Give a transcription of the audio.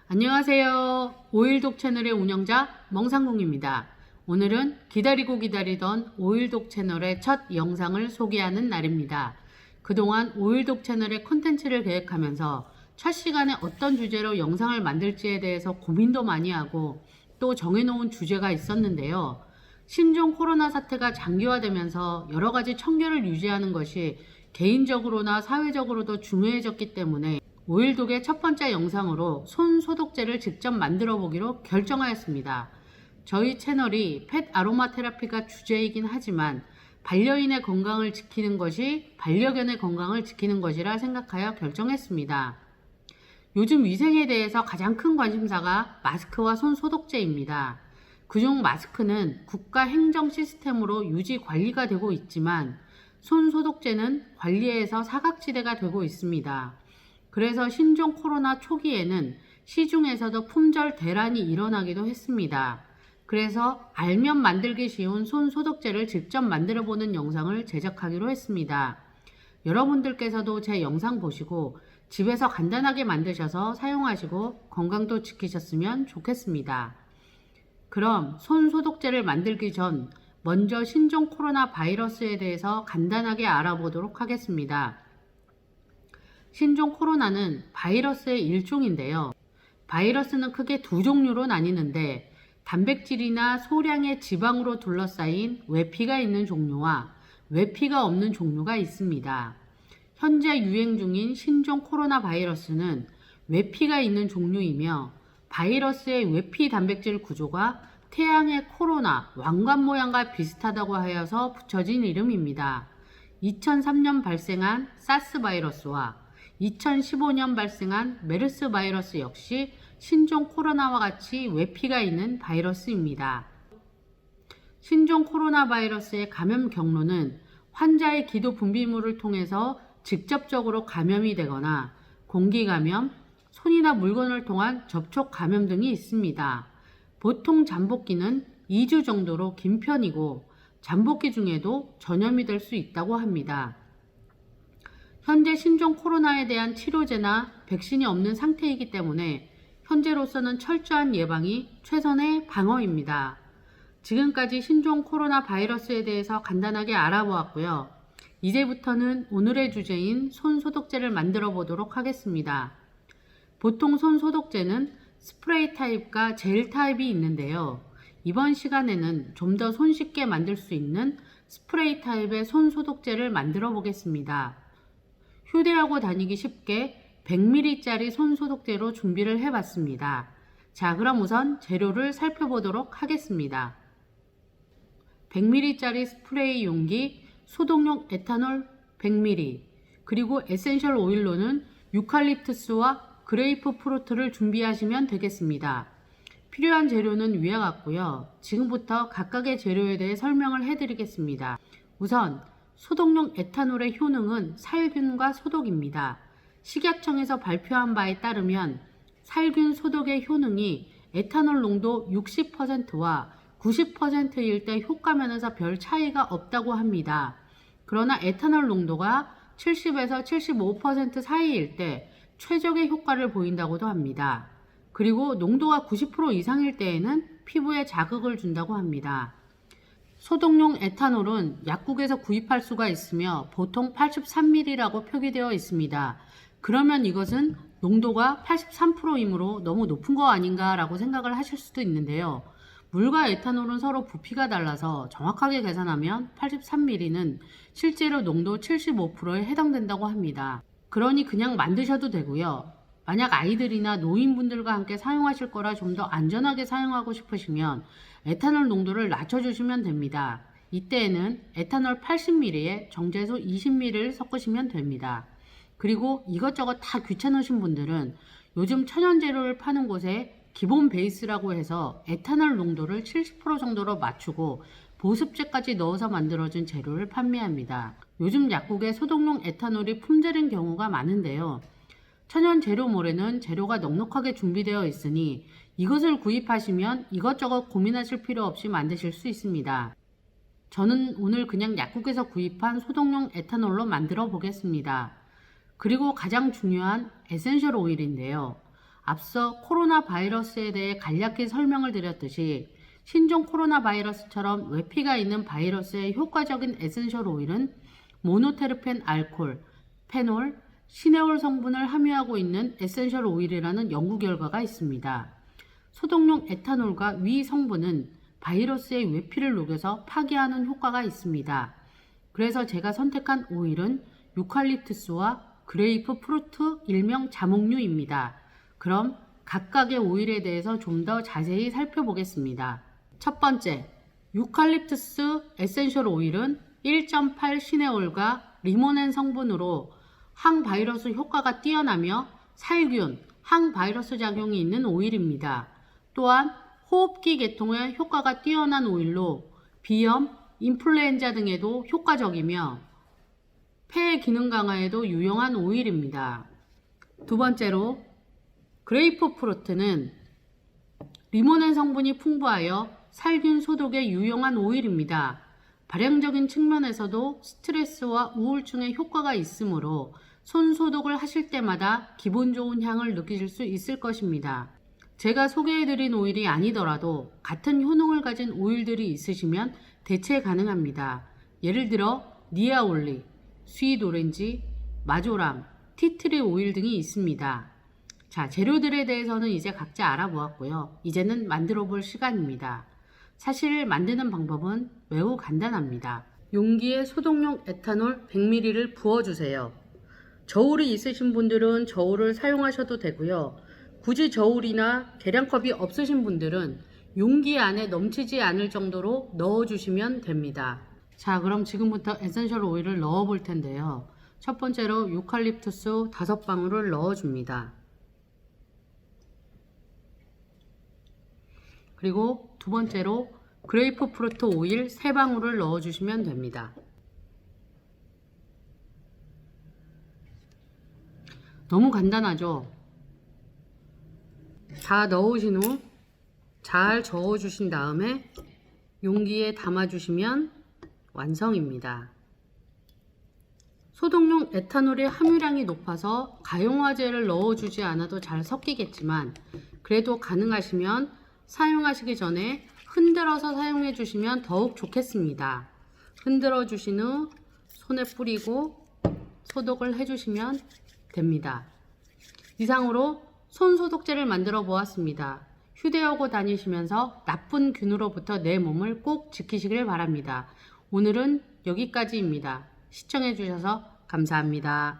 안녕하세요. 오일독 채널의 운영자 멍상궁입니다. 오늘은 기다리고 기다리던 오일독 채널의 첫 영상을 소개하는 날입니다. 그동안 오일독 채널의 콘텐츠를 계획하면서 첫 시간에 어떤 주제로 영상을 만들지에 대해서 고민도 많이 하고 또 정해놓은 주제가 있었는데요. 신종 코로나 사태가 장기화되면서 여러가지 청결을 유지하는 것이 개인적으로나 사회적으로도 중요해졌기 때문에 오일독의 첫 번째 영상으로 손 소독제를 직접 만들어 보기로 결정하였습니다. 저희 채널이 펫 아로마 테라피가 주제이긴 하지만 반려인의 건강을 지키는 것이 반려견의 건강을 지키는 것이라 생각하여 결정했습니다. 요즘 위생에 대해서 가장 큰 관심사가 마스크와 손 소독제입니다. 그중 마스크는 국가 행정 시스템으로 유지 관리가 되고 있지만 손 소독제는 관리에서 사각지대가 되고 있습니다. 그래서 신종 코로나 초기에는 시중에서도 품절 대란이 일어나기도 했습니다. 그래서 알면 만들기 쉬운 손 소독제를 직접 만들어 보는 영상을 제작하기로 했습니다. 여러분들께서도 제 영상 보시고 집에서 간단하게 만드셔서 사용하시고 건강도 지키셨으면 좋겠습니다. 그럼 손 소독제를 만들기 전 먼저 신종 코로나 바이러스에 대해서 간단하게 알아보도록 하겠습니다. 신종 코로나는 바이러스의 일종인데요. 바이러스는 크게 두 종류로 나뉘는데 단백질이나 소량의 지방으로 둘러싸인 외피가 있는 종류와 외피가 없는 종류가 있습니다. 현재 유행 중인 신종 코로나 바이러스는 외피가 있는 종류이며 바이러스의 외피 단백질 구조가 태양의 코로나 왕관 모양과 비슷하다고 하여서 붙여진 이름입니다. 2003년 발생한 사스 바이러스와 2015년 발생한 메르스 바이러스 역시 신종 코로나와 같이 외피가 있는 바이러스입니다. 신종 코로나 바이러스의 감염 경로는 환자의 기도 분비물을 통해서 직접적으로 감염이 되거나 공기 감염, 손이나 물건을 통한 접촉 감염 등이 있습니다. 보통 잠복기는 2주 정도로 긴 편이고 잠복기 중에도 전염이 될 수 있다고 합니다. 현재 신종 코로나에 대한 치료제나 백신이 없는 상태이기 때문에 현재로서는 철저한 예방이 최선의 방어입니다. 지금까지 신종 코로나 바이러스에 대해서 간단하게 알아보았고요. 이제부터는 오늘의 주제인 손 소독제를 만들어 보도록 하겠습니다. 보통 손 소독제는 스프레이 타입과 젤 타입이 있는데요. 이번 시간에는 좀 더 손쉽게 만들 수 있는 스프레이 타입의 손 소독제를 만들어 보겠습니다. 휴대하고 다니기 쉽게 100ml짜리 손 소독제로 준비를 해봤습니다. 자, 그럼 우선 재료를 살펴보도록 하겠습니다. 100ml짜리 스프레이 용기, 소독용 에탄올 100ml, 그리고 에센셜 오일로는 유칼립투스와 그레이프 프루트를 준비하시면 되겠습니다. 필요한 재료는 위와 같고요. 지금부터 각각의 재료에 대해 설명을 해드리겠습니다. 우선 소독용 에탄올의 효능은 살균과 소독입니다. 식약청에서 발표한 바에 따르면 살균 소독의 효능이 에탄올 농도 60%와 90%일 때 효과면에서 별 차이가 없다고 합니다. 그러나 에탄올 농도가 70에서 75% 사이일 때 최적의 효과를 보인다고도 합니다. 그리고 농도가 90% 이상일 때에는 피부에 자극을 준다고 합니다. 소독용 에탄올은 약국에서 구입할 수가 있으며 보통 83ml라고 표기되어 있습니다. 그러면 이것은 농도가 83%이므로 너무 높은 거 아닌가 라고 생각을 하실 수도 있는데요. 물과 에탄올은 서로 부피가 달라서 정확하게 계산하면 83ml는 실제로 농도 75%에 해당된다고 합니다. 그러니 그냥 만드셔도 되고요. 만약 아이들이나 노인분들과 함께 사용하실 거라 좀 더 안전하게 사용하고 싶으시면 에탄올 농도를 낮춰주시면 됩니다. 이때에는 에탄올 80ml에 정제수 20ml를 섞으시면 됩니다. 그리고 이것저것 다 귀찮으신 분들은 요즘 천연재료를 파는 곳에 기본 베이스라고 해서 에탄올 농도를 70% 정도로 맞추고 보습제까지 넣어서 만들어진 재료를 판매합니다. 요즘 약국에 소독용 에탄올이 품절인 경우가 많은데요. 천연 재료몰에는 재료가 넉넉하게 준비되어 있으니 이것을 구입하시면 이것저것 고민하실 필요 없이 만드실 수 있습니다. 저는 오늘 그냥 약국에서 구입한 소독용 에탄올로 만들어 보겠습니다. 그리고 가장 중요한 에센셜 오일인데요. 앞서 코로나 바이러스에 대해 간략히 설명을 드렸듯이 신종 코로나 바이러스처럼 외피가 있는 바이러스의 효과적인 에센셜 오일은 모노테르펜 알코올, 페놀, 시네올 성분을 함유하고 있는 에센셜 오일이라는 연구 결과가 있습니다. 소독용 에탄올과 위 성분은 바이러스의 외피를 녹여서 파괴하는 효과가 있습니다. 그래서 제가 선택한 오일은 유칼립투스와 그레이프 프루트 일명 자몽류입니다. 그럼 각각의 오일에 대해서 좀 더 자세히 살펴보겠습니다. 첫 번째, 유칼립투스 에센셜 오일은 1.8 시네올과 리모넨 성분으로 항바이러스 효과가 뛰어나며 살균, 항바이러스 작용이 있는 오일입니다. 또한 호흡기 계통에 효과가 뛰어난 오일로 비염, 인플루엔자 등에도 효과적이며 폐의 기능 강화에도 유용한 오일입니다. 두 번째로 그레이프 프루트는 리모넨 성분이 풍부하여 살균 소독에 유용한 오일입니다. 발행적인 측면에서도 스트레스와 우울증에 효과가 있으므로 손 소독을 하실 때마다 기분 좋은 향을 느끼실 수 있을 것입니다. 제가 소개해드린 오일이 아니더라도 같은 효능을 가진 오일들이 있으시면 대체 가능합니다. 예를 들어 니아올리, 스윗 오렌지, 마조람, 티트리 오일 등이 있습니다. 자, 재료들에 대해서는 이제 각자 알아보았고요. 이제는 만들어 볼 시간입니다. 사실 만드는 방법은 매우 간단합니다. 용기에 소독용 에탄올 100ml를 부어주세요. 저울이 있으신 분들은 저울을 사용하셔도 되고요. 굳이 저울이나 계량컵이 없으신 분들은 용기 안에 넘치지 않을 정도로 넣어주시면 됩니다. 자, 그럼 지금부터 에센셜 오일을 넣어 볼 텐데요. 첫 번째로 유칼립투스 5방울을 넣어줍니다. 그리고 두 번째로 그레이프 프루트 오일 3방울을 넣어주시면 됩니다. 너무 간단하죠? 다 넣으신 후 잘 저어주신 다음에 용기에 담아주시면 완성입니다. 소독용 에탄올의 함유량이 높아서 가용화제를 넣어주지 않아도 잘 섞이겠지만 그래도 가능하시면 사용하시기 전에 흔들어서 사용해 주시면 더욱 좋겠습니다. 흔들어 주신 후 손에 뿌리고 소독을 해 주시면 됩니다. 이상으로 손 소독제를 만들어 보았습니다. 휴대하고 다니시면서 나쁜 균으로부터 내 몸을 꼭 지키시길 바랍니다. 오늘은 여기까지입니다. 시청해 주셔서 감사합니다.